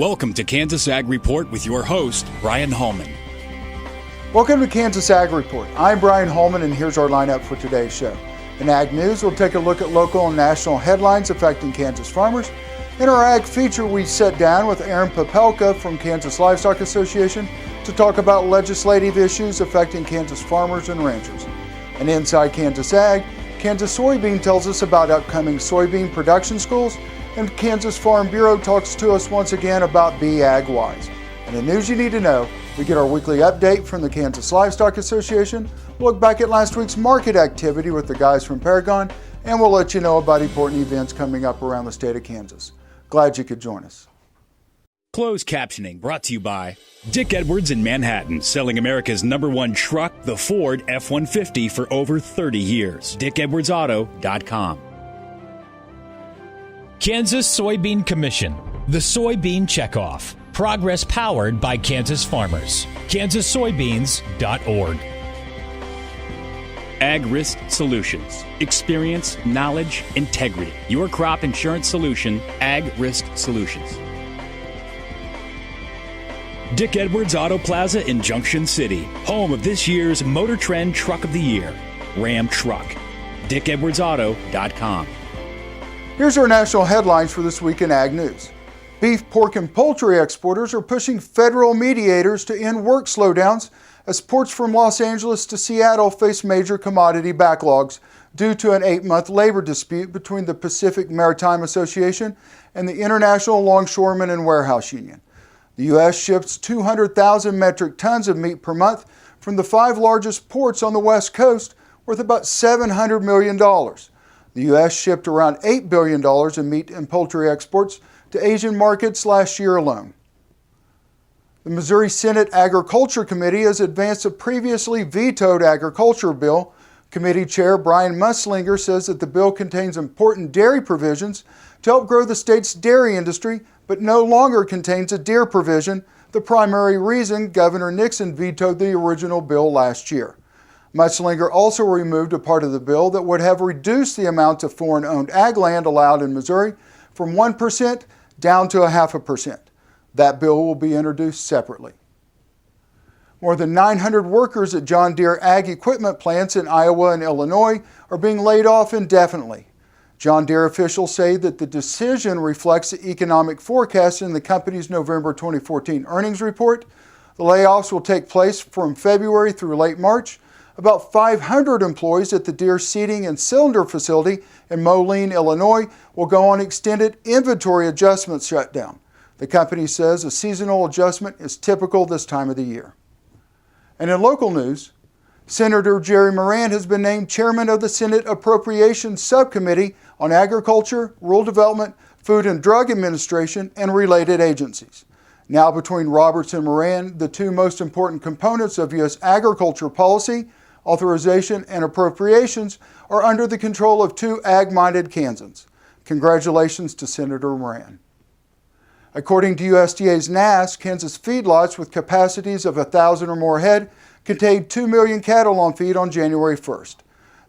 Welcome to Kansas Ag Report with your host, Brian Holman. Welcome to Kansas Ag Report. I'm Brian Holman, and here's our lineup for today's show. In Ag News, we'll take a look at local and national headlines affecting Kansas farmers. In our Ag Feature, we sit down with Aaron Popelka from Kansas Livestock Association to talk about legislative issues affecting Kansas farmers and ranchers. And inside Kansas Ag, Kansas Soybean tells us about upcoming soybean production schools, and Kansas Farm Bureau talks to us once again about Be Ag Wise. And the news you need to know, we get our weekly update from the Kansas Livestock Association, look back at last week's market activity with the guys from Paragon, and we'll let you know about important events coming up around the state of Kansas. Glad you could join us. Closed captioning brought to you by Dick Edwards in Manhattan, selling America's #1 truck, the Ford F-150, for over 30 years. DickEdwardsAuto.com. Kansas Soybean Commission, the Soybean Checkoff. Progress powered by Kansas farmers. kansassoybeans.org. Ag Risk Solutions. Experience, knowledge, integrity. Your crop insurance solution, Ag Risk Solutions. Dick Edwards Auto Plaza in Junction City, home of this year's Motor Trend Truck of the Year, Ram Truck. DickEdwardsAuto.com. Here's our national headlines for this week in Ag News. Beef, pork, and poultry exporters are pushing federal mediators to end work slowdowns as ports from Los Angeles to Seattle face major commodity backlogs due to an 8-month labor dispute between the Pacific Maritime Association and the International Longshoremen and Warehouse Union. The U.S. ships 200,000 metric tons of meat per month from the 5 largest ports on the West Coast, worth about $700 million. The U.S. shipped around $8 billion in meat and poultry exports to Asian markets last year alone. The Missouri Senate Agriculture Committee has advanced a previously vetoed agriculture bill. Committee Chair Brian Muslinger says that the bill contains important dairy provisions to help grow the state's dairy industry, but no longer contains a deer provision, the primary reason Governor Nixon vetoed the original bill last year. Muslinger also removed a part of the bill that would have reduced the amount of foreign-owned ag land allowed in Missouri from 1% down to 0.5%. That bill will be introduced separately. More than 900 workers at John Deere ag equipment plants in Iowa and Illinois are being laid off indefinitely. John Deere officials say that the decision reflects the economic forecast in the company's November 2014 earnings report. The layoffs will take place from February through late March. About 500 employees at the Deere Seeding and Cylinder facility in Moline, Illinois, will go on extended inventory adjustment shutdown. The company says a seasonal adjustment is typical this time of the year. And in local news, Senator Jerry Moran has been named chairman of the Senate Appropriations Subcommittee on Agriculture, Rural Development, Food and Drug Administration, and related agencies. Now between Roberts and Moran, the two most important components of U.S. agriculture policy, authorization, and appropriations, are under the control of two ag-minded Kansans. Congratulations to Senator Moran. According to USDA's NASS, Kansas feedlots with capacities of 1,000 or more head contained 2 million cattle on feed on January 1st.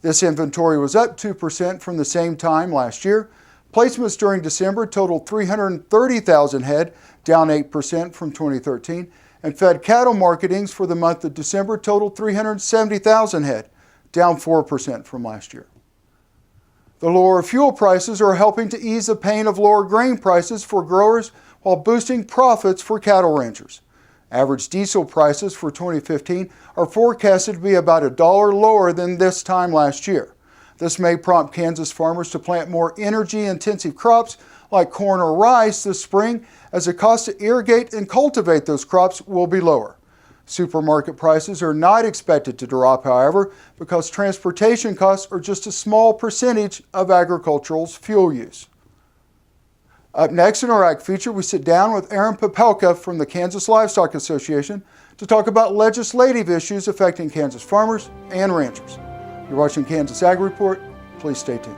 This inventory was up 2% from the same time last year. Placements during December totaled 330,000 head, down 8% from 2013, and fed cattle marketings for the month of December totaled 370,000 head, down 4% from last year. The lower fuel prices are helping to ease the pain of lower grain prices for growers while boosting profits for cattle ranchers. Average diesel prices for 2015 are forecasted to be about $1 lower than this time last year. This may prompt Kansas farmers to plant more energy-intensive crops like corn or rice this spring, as the cost to irrigate and cultivate those crops will be lower. Supermarket prices are not expected to drop, however, because transportation costs are just a small percentage of agricultural's fuel use. Up next in our Ag Feature, we sit down with Aaron Popelka from the Kansas Livestock Association to talk about legislative issues affecting Kansas farmers and ranchers. You're watching Kansas Ag Report. Please stay tuned.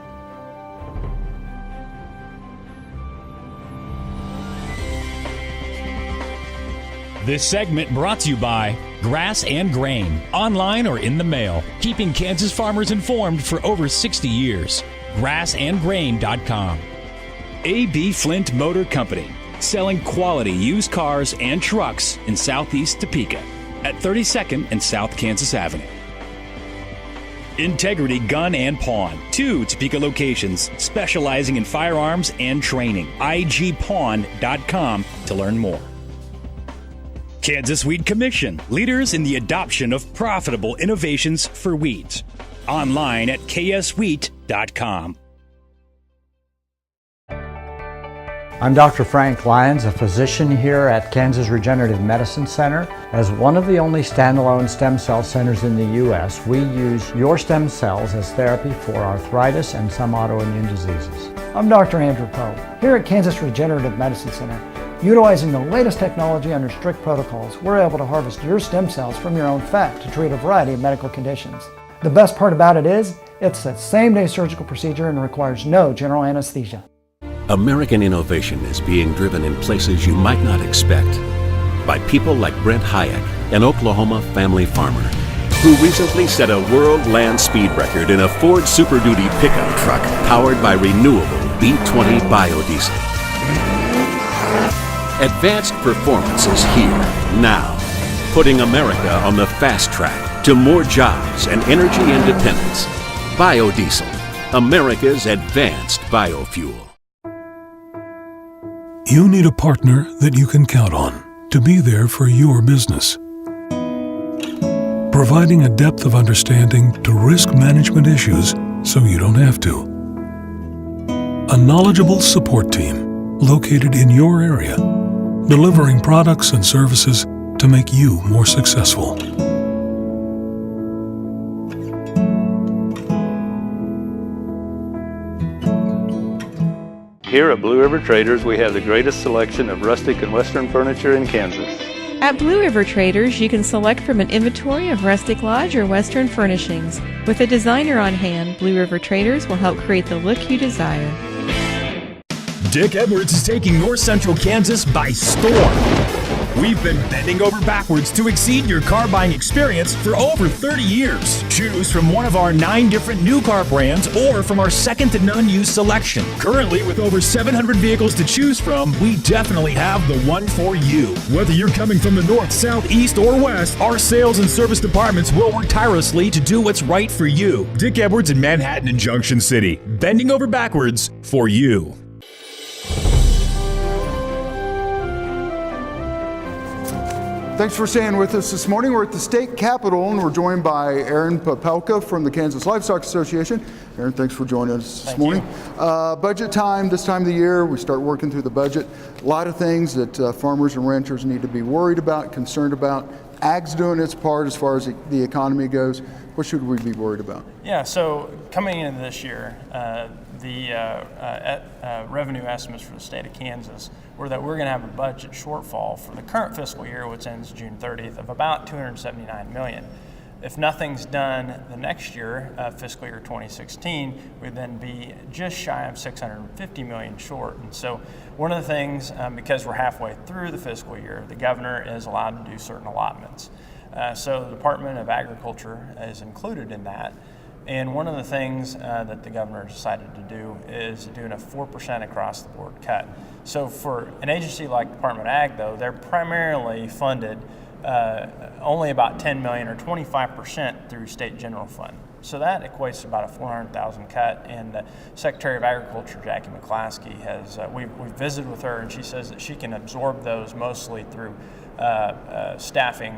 This segment brought to you by Grass and Grain, online or in the mail, keeping Kansas farmers informed for over 60 years. GrassandGrain.com. A.B. Flint Motor Company, selling quality used cars and trucks in Southeast Topeka at 32nd and South Kansas Avenue. Integrity Gun and Pawn, 2 Topeka locations specializing in firearms and training. igpawn.com to learn more. Kansas Weed Commission, leaders in the adoption of profitable innovations for weeds. Online at kswheat.com. I'm Dr. Frank Lyons, a physician here at Kansas Regenerative Medicine Center. As one of the only standalone stem cell centers in the U.S., we use your stem cells as therapy for arthritis and some autoimmune diseases. I'm Dr. Andrew Poe, here at Kansas Regenerative Medicine Center. Utilizing the latest technology under strict protocols, we're able to harvest your stem cells from your own fat to treat a variety of medical conditions. The best part about it is, it's a same-day surgical procedure and requires no general anesthesia. American innovation is being driven in places you might not expect by people like Brent Hayek, an Oklahoma family farmer, who recently set a world land speed record in a Ford Super Duty pickup truck powered by renewable B20 biodiesel. Advanced performance is here, now, putting America on the fast track to more jobs and energy independence. Biodiesel, America's advanced biofuel. You need a partner that you can count on to be there for your business. Providing a depth of understanding to risk management issues so you don't have to. A knowledgeable support team located in your area, delivering products and services to make you more successful. Here at Blue River Traders, we have the greatest selection of rustic and western furniture in Kansas. At Blue River Traders, you can select from an inventory of rustic lodge or western furnishings. With a designer on hand, Blue River Traders will help create the look you desire. Dick Edwards is taking North Central Kansas by storm. We've been bending over backwards to exceed your car buying experience for over 30 years. Choose from one of our 9 different new car brands or from our second to none used selection. Currently, with over 700 vehicles to choose from, we definitely have the one for you. Whether you're coming from the north, south, east, or west, our sales and service departments will work tirelessly to do what's right for you. Dick Edwards in Manhattan and Junction City, bending over backwards for you. Thanks for staying with us this morning. We're at the state capitol and we're joined by Aaron Popelka from the Kansas Livestock Association. Aaron, thanks for joining us this morning. Budget time, this time of the year, we start working through the budget. A lot of things that farmers and ranchers need to be worried about, concerned about. Ag's doing its part as far as the economy goes. What should we be worried about? Yeah, so coming into this year, the revenue estimates for the state of Kansas were that we're going to have a budget shortfall for the current fiscal year, which ends June 30th, of about $279 million. If nothing's done the next year, fiscal year 2016, we'd then be just shy of $650 million short. And so one of the things, because we're halfway through the fiscal year, the governor is allowed to do certain allotments. So the Department of Agriculture is included in that. And one of the things that the governor decided to do is doing a 4% across the board cut. So for an agency like Department of Ag, though, they're primarily funded only about $10 million or 25% through state general fund. So that equates to about a $400,000 cut. And the Secretary of Agriculture, Jackie McClaskey, has we've visited with her, and she says that she can absorb those mostly through staffing.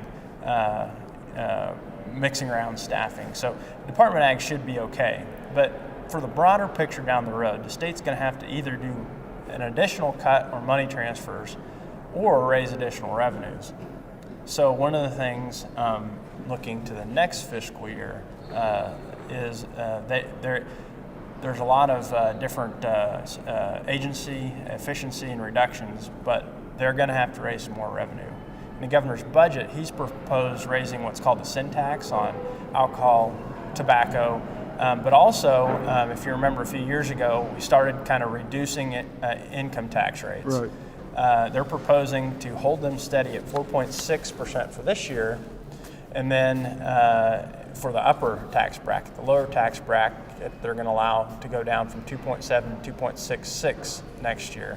Mixing around staffing. So the Department of Ag should be okay. But for the broader picture down the road, the state's going to have to either do an additional cut or money transfers or raise additional revenues. So one of the things looking to the next fiscal year is there's a lot of different agency efficiency and reductions, but they're going to have to raise some more revenue. In the governor's budget, he's proposed raising what's called the sin tax on alcohol, tobacco, but also, if you remember a few years ago, we started kind of reducing income tax rates. Right. They're proposing to hold them steady at 4.6% for this year, and then for the upper tax bracket, the lower tax bracket, they're going to allow to go down from 2.7 to 2.66 next year.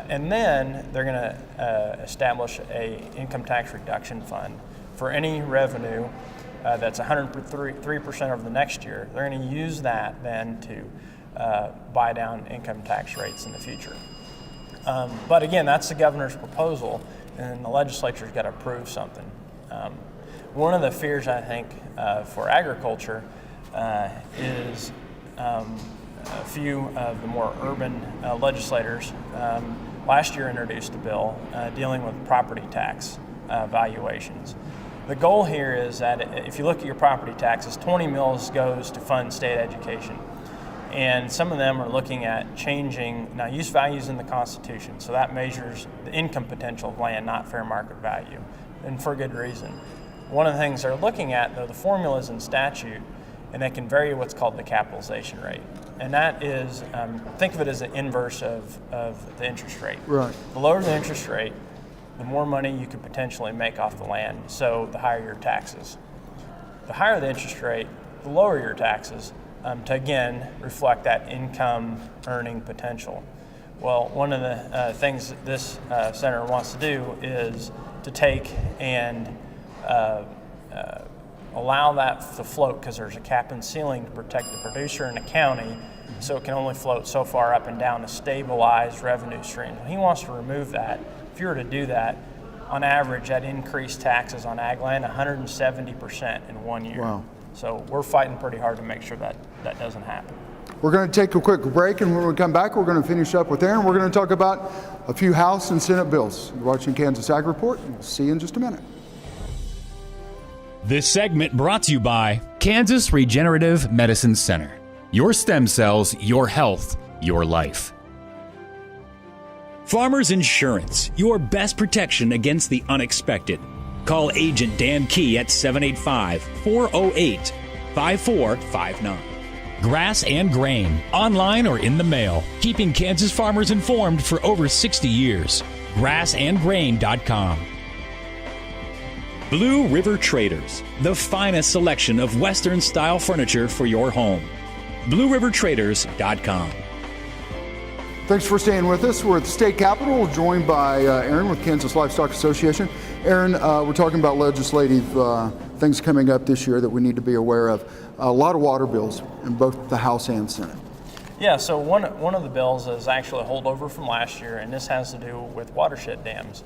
And then they're going to establish a income tax reduction fund for any revenue that's 103% over the next year. They're going to use that then to buy down income tax rates in the future. But again, that's the governor's proposal, and the legislature's got to approve something. One of the fears, I think, for agriculture is a few of the more urban legislators last year introduced a bill dealing with property tax valuations. The goal here is that if you look at your property taxes, 20 mils goes to fund state education. And some of them are looking at changing, now use values in the Constitution, so that measures the income potential of land, not fair market value, and for good reason. One of the things they're looking at, though, the formula is in statute, and they can vary what's called the capitalization rate. And that is, think of it as an inverse of the interest rate. Right. The lower the interest rate, the more money you could potentially make off the land, so the higher your taxes. The higher the interest rate, the lower your taxes, to again reflect that income earning potential. Well, one of the things that this senator wants to do is to take and allow that to float, because there's a cap and ceiling to protect the producer in the county, so it can only float so far up and down to stabilize revenue streams. He wants to remove that. If you were to do that, on average, that increased taxes on ag land 170% in 1 year. Wow. So we're fighting pretty hard to make sure that that doesn't happen. We're going to take a quick break, and when we come back, we're going to finish up with Aaron. We're going to talk about a few House and Senate bills. You're watching Kansas Ag Report, and we'll see you in just a minute. This segment brought to you by Kansas Regenerative Medicine Center. Your stem cells, your health, your life. Farmers Insurance, your best protection against the unexpected. Call Agent Dan Key at 785-408-5459. Grass and Grain, online or in the mail, keeping Kansas farmers informed for over 60 years. grassandgrain.com. Blue River Traders, the finest selection of Western-style furniture for your home. BlueRiverTraders.com. Thanks for staying with us. We're at the state capitol, joined by Aaron with Kansas Livestock Association. Aaron, we're talking about legislative things coming up this year that we need to be aware of. A lot of water bills in both the House and Senate. Yeah, so one of the bills is actually a holdover from last year, and this has to do with watershed dams.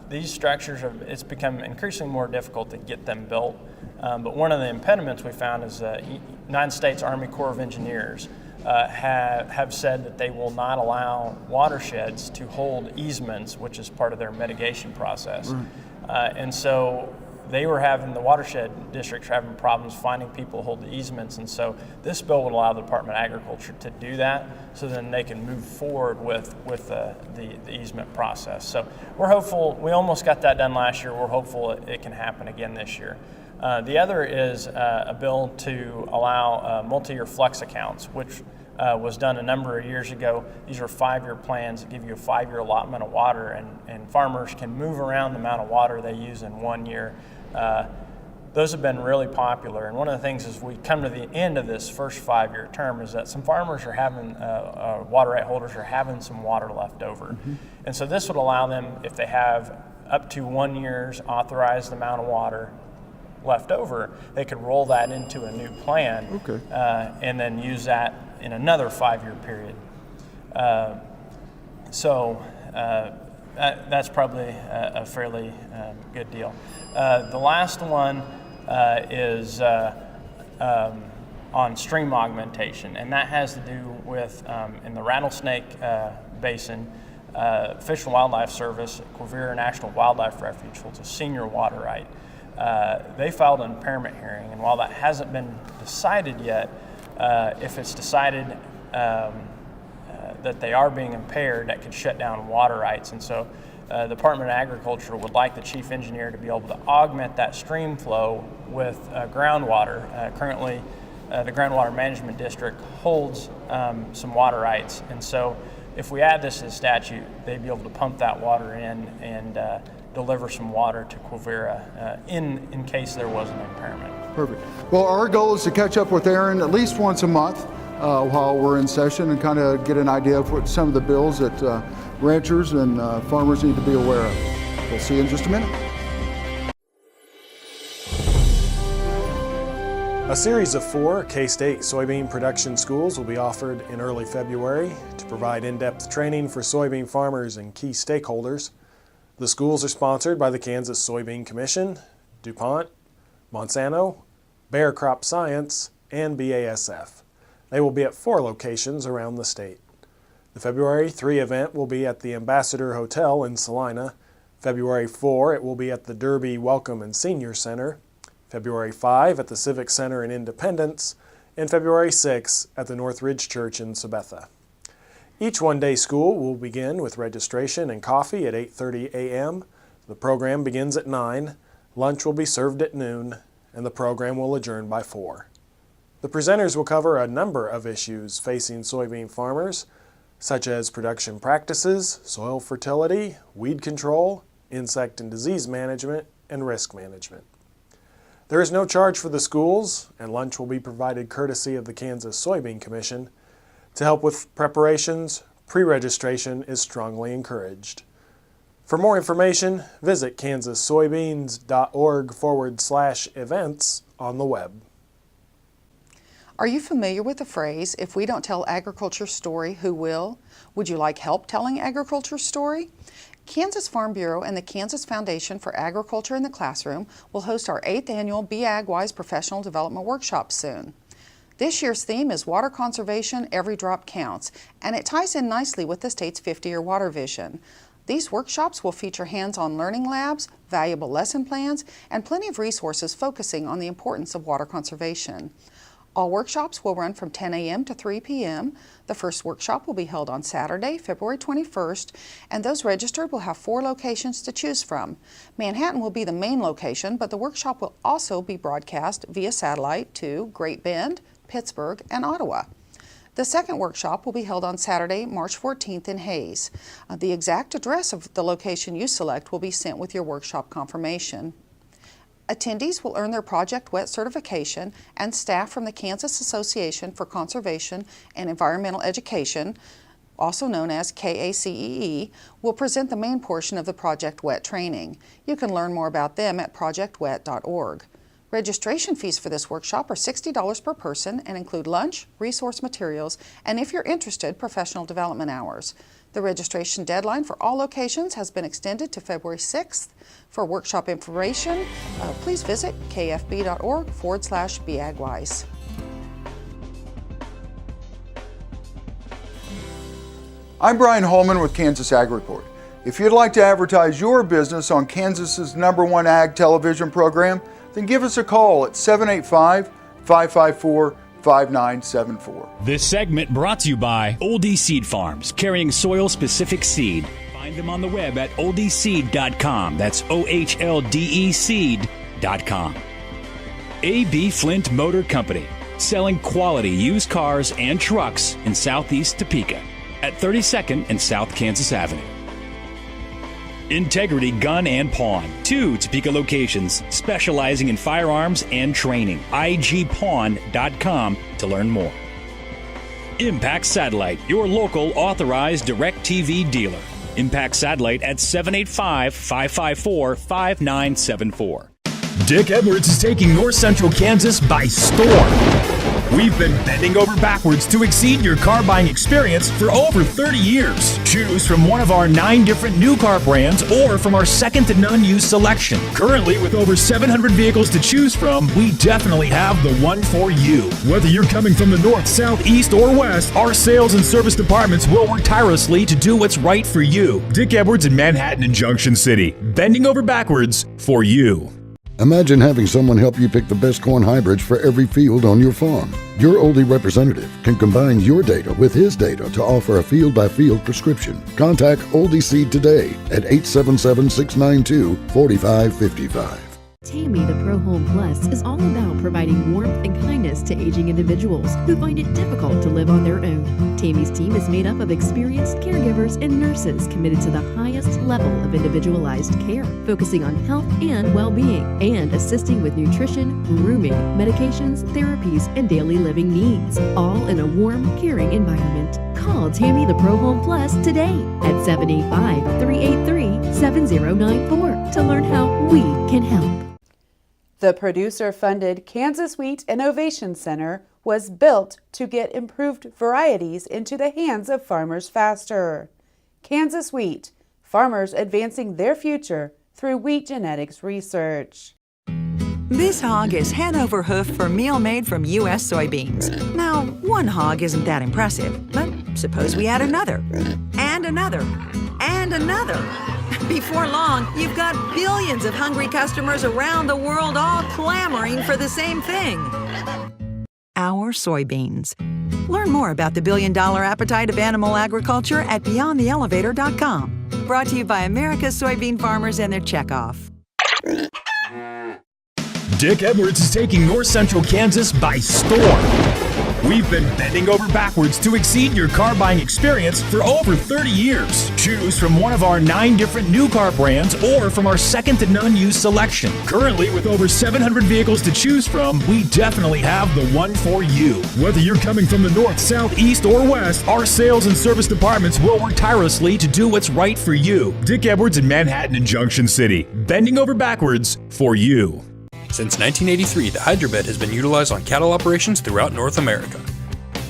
These structures, it's become increasingly more difficult to get them built, but one of the impediments we found is the United States Army Corps of Engineers have said that they will not allow watersheds to hold easements, which is part of their mitigation process. Right. And so the watershed districts are having problems finding people to hold the easements, and so this bill would allow the Department of Agriculture to do that, so then they can move forward with the easement process. So we're hopeful. We almost got that done last year. We're hopeful it can happen again this year. The other is a bill to allow multi-year flex accounts, which was done a number of years ago. These are 5-year plans that give you a 5-year allotment of water, and farmers can move around the amount of water they use in 1 year. Those have been really popular, and one of the things as we come to the end of this first 5-year term is that some farmers are having, water right holders are having some water left over. Mm-hmm. And so this would allow them, if they have up to 1 year's authorized amount of water left over, they could roll that into a new plan. Okay. And then use that in another 5-year period. That's probably a fairly good deal. The last one is on stream augmentation, and that has to do with in the Rattlesnake Basin, Fish and Wildlife Service, Quivira National Wildlife Refuge holds a senior water right. They filed an impairment hearing, and while that hasn't been decided yet, if it's decided that they are being impaired, that could shut down water rights. And so the Department of Agriculture would like the chief engineer to be able to augment that stream flow with groundwater. Currently, the Groundwater Management District holds some water rights, and so if we add this to the statute, they'd be able to pump that water in and deliver some water to Quivira in case there was an impairment. Perfect. Well, our goal is to catch up with Aaron at least once a month while we're in session and kind of get an idea of what some of the bills that ranchers and farmers need to be aware of. We'll see you in just a minute. A series of 4 K-State soybean production schools will be offered in early February to provide in-depth training for soybean farmers and key stakeholders. The schools are sponsored by the Kansas Soybean Commission, DuPont, Monsanto, Bayer Crop Science, and BASF. They will be at 4 locations around the state. The February 3 event will be at the Ambassador Hotel in Salina. February 4, it will be at the Derby Welcome and Senior Center. February 5 at the Civic Center in Independence, and February 6 at the North Ridge Church in Sabetha. Each one-day school will begin with registration and coffee at 8:30 a.m. The program begins at 9, lunch will be served at noon, and the program will adjourn by 4. The presenters will cover a number of issues facing soybean farmers, such as production practices, soil fertility, weed control, insect and disease management, and risk management. There is no charge for the schools, and lunch will be provided courtesy of the Kansas Soybean Commission. To help with preparations, pre-registration is strongly encouraged. For more information, visit kansassoybeans.org/events on the web. Are you familiar with the phrase, if we don't tell agriculture's story, who will? Would you like help telling agriculture's story? Kansas Farm Bureau and the Kansas Foundation for Agriculture in the Classroom will host our 8th annual Be Ag-Wise Professional Development Workshop soon. This year's theme is Water Conservation, Every Drop Counts, and it ties in nicely with the state's 50-year water vision. These workshops will feature hands-on learning labs, valuable lesson plans, and plenty of resources focusing on the importance of water conservation. All workshops will run from 10 a.m. to 3 p.m. The first workshop will be held on Saturday, February 21st, and those registered will have 4 locations to choose from. Manhattan will be the main location, but the workshop will also be broadcast via satellite to Great Bend, Pittsburgh, and Ottawa. The second workshop will be held on Saturday, March 14th in Hayes. The exact address of the location you select will be sent with your workshop confirmation. Attendees will earn their Project WET certification, and staff from the Kansas Association for Conservation and Environmental Education, also known as KACEE, will present the main portion of the Project WET training. You can learn more about them at projectwet.org. Registration fees for this workshop are $60 per person and include lunch, resource materials, and if you're interested, professional development hours. The registration deadline for all locations has been extended to February 6th. For workshop information, please visit kfb.org/beagwise. I'm Brian Holman with kansasAGreport. If you'd like to advertise your business on Kansas's #1 ag television program, then give us a call at 785-554-5974. This segment brought to you by Oldie Seed Farms, carrying soil-specific seed. Find them on the web at oldieseed.com. That's OHLDE seed.com. A.B. Flint Motor Company, selling quality used cars and trucks in Southeast Topeka at 32nd and South Kansas Avenue. Integrity Gun and Pawn, 2 Topeka locations specializing in firearms and training. igpawn.com to learn more. Impact Satellite, your local authorized DirecTV dealer. Impact Satellite at 785-554-5974. Dick Edwards is taking North Central Kansas by storm. We've been bending over backwards to exceed your car buying experience for over 30 years. Choose from one of our 9 different new car brands or from our second to none used selection. Currently, with over 700 vehicles to choose from, we definitely have the one for you. Whether you're coming from the north, south, east, or west, our sales and service departments will work tirelessly to do what's right for you. Dick Edwards in Manhattan and Junction City, bending over backwards for you. Imagine having someone help you pick the best corn hybrids for every field on your farm. Your Oldie representative can combine your data with his data to offer a field-by-field prescription. Contact Oldie Seed today at 877-692-4555. Tammy the Pro Home Plus is all about providing warmth and kindness to aging individuals who find it difficult to live on their own. Tammy's team is made up of experienced caregivers and nurses committed to the highest level of individualized care, focusing on health and well-being, and assisting with nutrition, grooming, medications, therapies, and daily living needs, all in a warm, caring environment. Call Tammy the Pro Home Plus today at 785-383-7094 to learn how we can help. The producer-funded Kansas Wheat Innovation Center was built to get improved varieties into the hands of farmers faster. Kansas Wheat, farmers advancing their future through wheat genetics research. This hog is Hanover hoof for meal made from U.S. soybeans. Now, one hog isn't that impressive, but suppose we add another, and another, and another. Before long, you've got billions of hungry customers around the world all clamoring for the same thing. Our soybeans. Learn more about the billion-dollar appetite of animal agriculture at BeyondTheElevator.com. Brought to you by America's soybean farmers and their checkoff. Dick Edwards is taking North Central Kansas by storm. We've been bending over backwards to exceed your car buying experience for over 30 years. Choose from one of our 9 different new car brands or from our second-to-none used selection. Currently, with over 700 vehicles to choose from, we definitely have the one for you. Whether you're coming from the north, south, east, or west, our sales and service departments will work tirelessly to do what's right for you. Dick Edwards in Manhattan and Junction City, bending over backwards for you. Since 1983, the Hydrobed has been utilized on cattle operations throughout North America.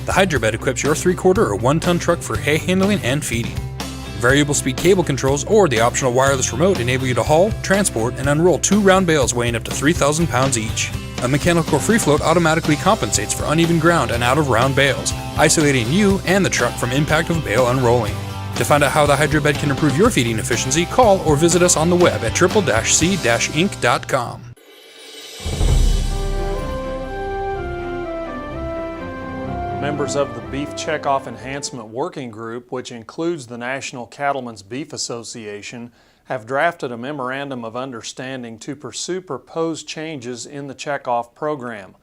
The Hydrobed equips your 3-quarter or 1-ton truck for hay handling and feeding. Variable speed cable controls or the optional wireless remote enable you to haul, transport, and unroll 2 round bales weighing up to 3,000 pounds each. A mechanical free float automatically compensates for uneven ground and out of round bales, isolating you and the truck from impact of bale unrolling. To find out how the Hydrobed can improve your feeding efficiency, call or visit us on the web at triple-c-inc.com. Members of the Beef Checkoff Enhancement Working Group, which includes the National Cattlemen's Beef Association, have drafted a memorandum of understanding to pursue proposed changes in the checkoff program.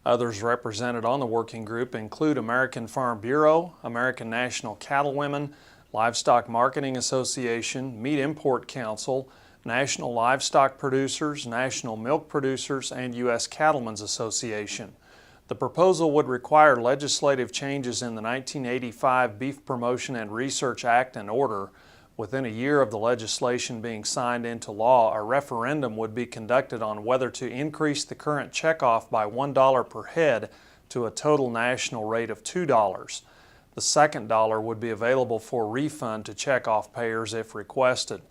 Others represented on the working group include American Farm Bureau, American National Cattlewomen, Livestock Marketing Association, Meat Import Council, National Livestock Producers, National Milk Producers, and U.S. Cattlemen's Association. The proposal would require legislative changes in the 1985 Beef Promotion and Research Act and Order. Within a year of the legislation being signed into law, a referendum would be conducted on whether to increase the current checkoff by $1 per head to a total national rate of $2. The second dollar would be available for refund to checkoff payers if requested.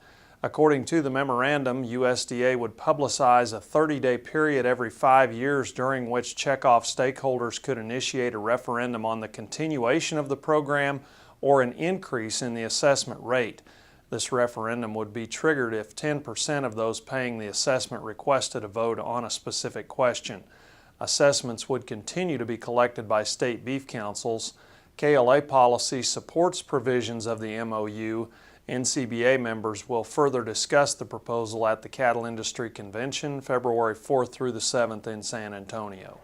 According to the memorandum, USDA would publicize a 30-day period every 5 years during which checkoff stakeholders could initiate a referendum on the continuation of the program or an increase in the assessment rate. This referendum would be triggered if 10% of those paying the assessment requested a vote on a specific question. Assessments would continue to be collected by state beef councils. KLA policy supports provisions of the MOU. NCBA members will further discuss the proposal at the Cattle Industry Convention, February 4th through the 7th in San Antonio.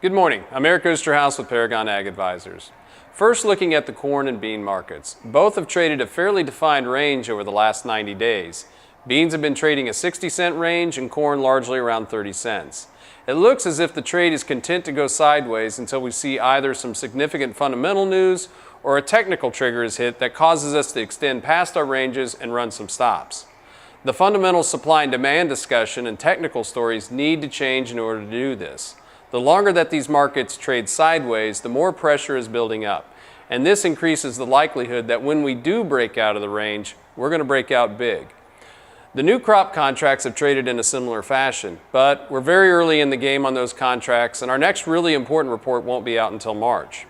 Good morning. I'm Eric Osterhaus with Paragon Ag Advisors. First, looking at the corn and bean markets. Both have traded a fairly defined range over the last 90 days. Beans have been trading a 60-cent range and corn largely around 30 cents. It looks as if the trade is content to go sideways until we see either some significant fundamental news or a technical trigger is hit that causes us to extend past our ranges and run some stops. The fundamental supply and demand discussion and technical stories need to change in order to do this. The longer that these markets trade sideways, the more pressure is building up. And this increases the likelihood that when we do break out of the range, we're going to break out big. The new crop contracts have traded in a similar fashion, but we're very early in the game on those contracts, and our next really important report won't be out until March.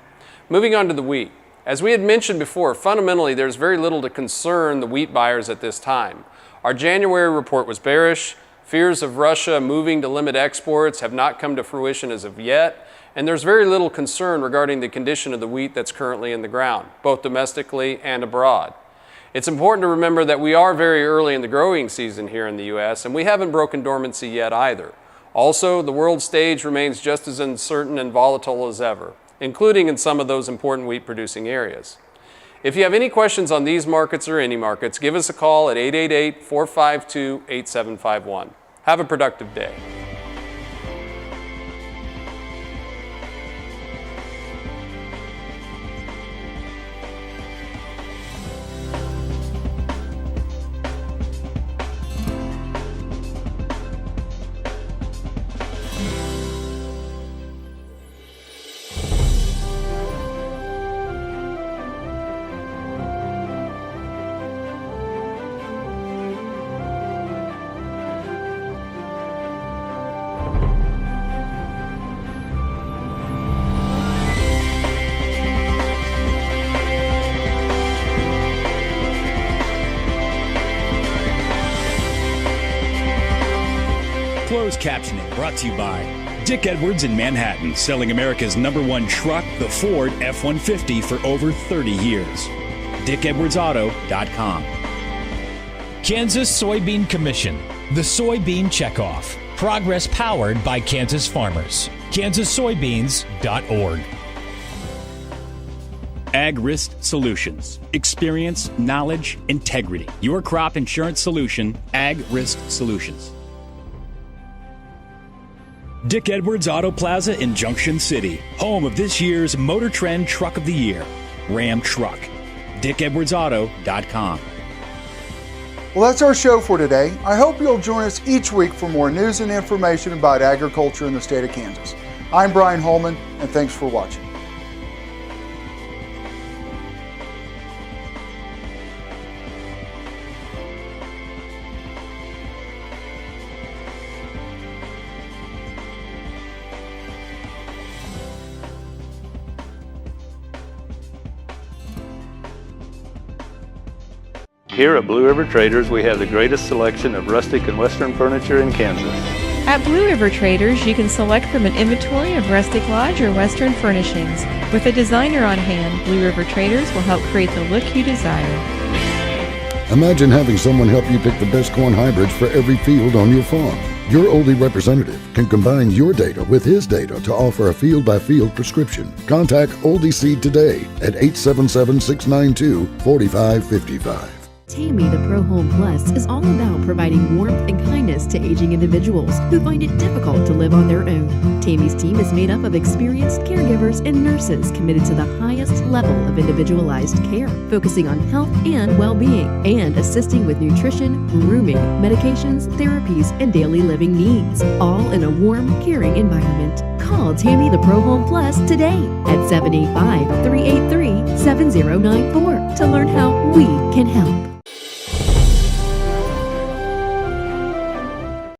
Moving on to the wheat. As we had mentioned before, fundamentally there's very little to concern the wheat buyers at this time. Our January report was bearish. Fears of Russia moving to limit exports have not come to fruition as of yet, and there's very little concern regarding the condition of the wheat that's currently in the ground, both domestically and abroad. It's important to remember that we are very early in the growing season here in the U.S., and we haven't broken dormancy yet either. Also, the world stage remains just as uncertain and volatile as ever, including in some of those important wheat-producing areas. If you have any questions on these markets or any markets, give us a call at 888-452-8751. Have a productive day. Closed captioning brought to you by Dick Edwards in Manhattan, selling America's #1 truck, the Ford F-150, for over 30 years. DickEdwardsAuto.com. Kansas Soybean Commission, the Soybean Checkoff. Progress powered by Kansas farmers. kansassoybeans.org. AgRisk Solutions. Experience, knowledge, integrity. Your crop insurance solution, AgRisk Solutions. Dick Edwards Auto Plaza in Junction City, home of this year's Motor Trend Truck of the Year, Ram Truck. DickEdwardsAuto.com. Well, that's our show for today. I hope you'll join us each week for more news and information about agriculture in the state of Kansas. I'm Brian Holman, and thanks for watching. Here at Blue River Traders, we have the greatest selection of rustic and western furniture in Kansas. At Blue River Traders, you can select from an inventory of rustic lodge or western furnishings. With a designer on hand, Blue River Traders will help create the look you desire. Imagine having someone help you pick the best corn hybrids for every field on your farm. Your Oldie representative can combine your data with his data to offer a field-by-field prescription. Contact Oldie Seed today at 877-692-4555. Tammy the Pro Home Plus is all about providing warmth and kindness to aging individuals who find it difficult to live on their own. Tammy's team is made up of experienced caregivers and nurses committed to the highest level of individualized care, focusing on health and well-being, and assisting with nutrition, grooming, medications, therapies, and daily living needs, all in a warm, caring environment. Call Tammy the Pro Home Plus today at 785-383-7094 to learn how we can help.